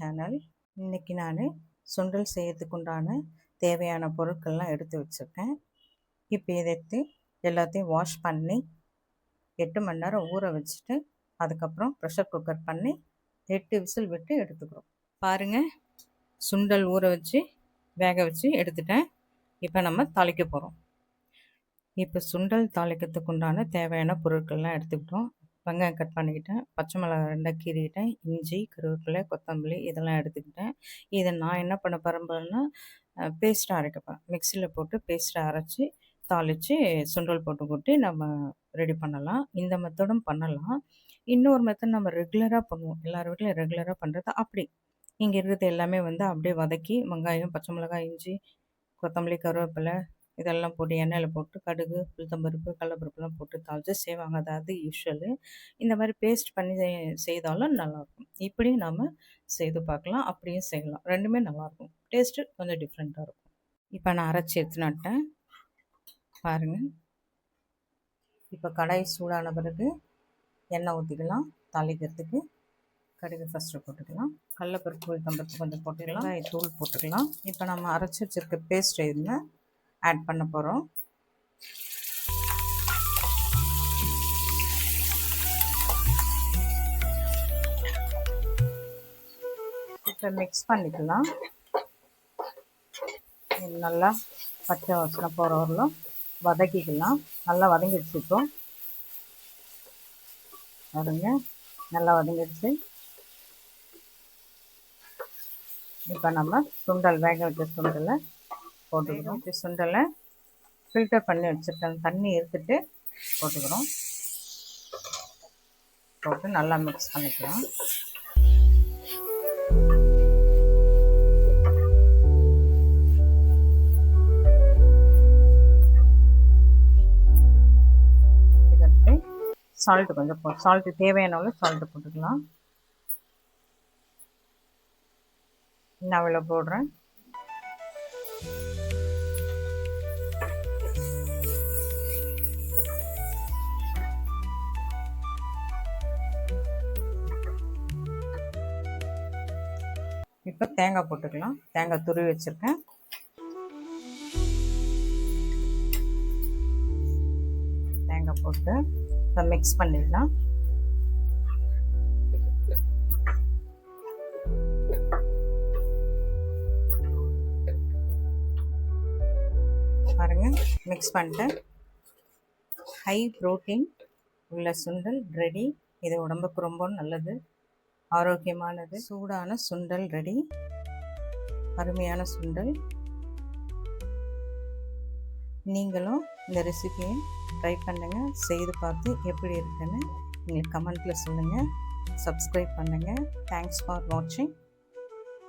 Channel. இன்றைக்கி நான் சுண்டல் செய்யறதுக்கு உண்டான தேவையான பொருட்கள்லாம் எடுத்து வச்சுருக்கேன். இப்போ எடுத்து எல்லாத்தையும் வாஷ் பண்ணி 8 மணி நேரம் ஊற வச்சுட்டு அதுக்கப்புறம் ப்ரெஷர் குக்கர் பண்ணி 8 விசில் விட்டு எடுத்துக்கிறோம். பாருங்கள், சுண்டல் ஊற வச்சு வேக வச்சு எடுத்துட்டேன். இப்போ நம்ம தாளிக்க போகிறோம். இப்போ சுண்டல் தாளிக்கிறதுக்கு உண்டான தேவையான பொருட்கள்லாம் எடுத்துக்கிட்டோம். வெங்காயம் கட் பண்ணிக்கிட்டேன், பச்சை மிளகாய் 2 கீறிக்கிட்டேன், இஞ்சி, கருவேப்பிலை, கொத்தமல்லி இதெல்லாம் எடுத்துக்கிட்டேன். இதை நான் என்ன பண்ண போகிறேன்னா பேஸ்ட்டாக அரைக்க போகிறேன். மிக்சியில் போட்டு பேஸ்ட்டை அரைச்சி தாளித்து சுண்டல் போட்டு கொட்டி நம்ம ரெடி பண்ணலாம். இந்த மெத்தடும் பண்ணலாம். இன்னொரு மெத்தட் நம்ம ரெகுலராக பண்ணுவோம், எல்லார் வீட்டிலையும் ரெகுலராக பண்ணுறது. அப்படி இங்கே இருக்கிறது எல்லாமே அப்படியே வதக்கி வெங்காயம், பச்சை மிளகாய், இஞ்சி, கொத்தமல்லி, கருவேப்பிலை இதெல்லாம் போட்டு எண்ணெயில் போட்டு கடுகு, உளுத்தம்பருப்பு, கடலைப்பருப்புலாம் போட்டு தாளித்து செய்வாங்க. அதாவது யூஷுவலு. இந்த மாதிரி பேஸ்ட் பண்ணி செய்தாலும் நல்லாயிருக்கும். இப்படியும் நம்ம செய்து பார்க்கலாம், அப்படியும் செய்யலாம். ரெண்டுமே நல்லாயிருக்கும். டேஸ்ட்டு கொஞ்சம் டிஃப்ரெண்ட்டாக இருக்கும். இப்போ நான் அரைச்சி எடுத்துனாட்டேன் பாருங்கள். இப்போ கடாய் சூடான பிறகு எண்ணெய் ஊற்றிக்கலாம். தாளிக்கிறதுக்கு கடுகு ஃபஸ்ட்டு போட்டுக்கலாம். கடலைப்பருப்பு, உளுத்தம்பருப்பு கொஞ்சம் போட்டுக்கலாம். தூள் போட்டுக்கலாம். இப்போ நம்ம அரைச்சி வச்சுருக்க பேஸ்ட் இதில் ஆட் பண்ண போகிறோம். இப்போ மிக்ஸ் பண்ணிக்கலாம். நல்லா பச்சை வாசனை போகிற வரலும் வதக்கிக்கலாம். நல்லா வதங்கிடுச்சு. பாருங்க, நல்லா வதங்கிடுச்சு. இப்போ நம்ம சுண்டல் வேக வச்ச சுண்டலை போட்டுக்கிறோம். சுண்டலை ஃபில்டர் பண்ணி வச்சுருக்கேன், தண்ணி எடுத்துட்டு போட்டுக்கிறோம். போட்டு நல்லா மிக்ஸ் பண்ணிக்கலாம். இதுக்கு சால்ட்டு கொஞ்சம் சால்ட்டு தேவையான அளவு சால்ட்டு போட்டுக்கலாம். நான் இவ்வளோ போடுறேன். இப்போ தேங்காய் போட்டுக்கலாம். தேங்காய் துருவி வச்சுருக்கேன். தேங்காய் போட்டு இப்போ மிக்ஸ் பண்ணிடலாம். பாருங்கள், மிக்ஸ் பண்ணிட்டேன். ஹை ப்ரோட்டீன் உள்ள சுண்டல் ரெடி. இது உடம்புக்கு ரொம்ப நல்லது, ஆரோக்கியமானது. சூடான சுண்டல் ரெடி. அருமையான சுண்டல். நீங்களும் இந்த ரெசிபியை ட்ரை பண்ணுங்கள். செய்து பார்த்து எப்படி இருக்குன்னு எங்களுக்கு கமெண்ட்டில் சொல்லுங்கள். சப்ஸ்கிரைப் பண்ணுங்கள். தேங்க்ஸ் ஃபார் வாட்சிங்.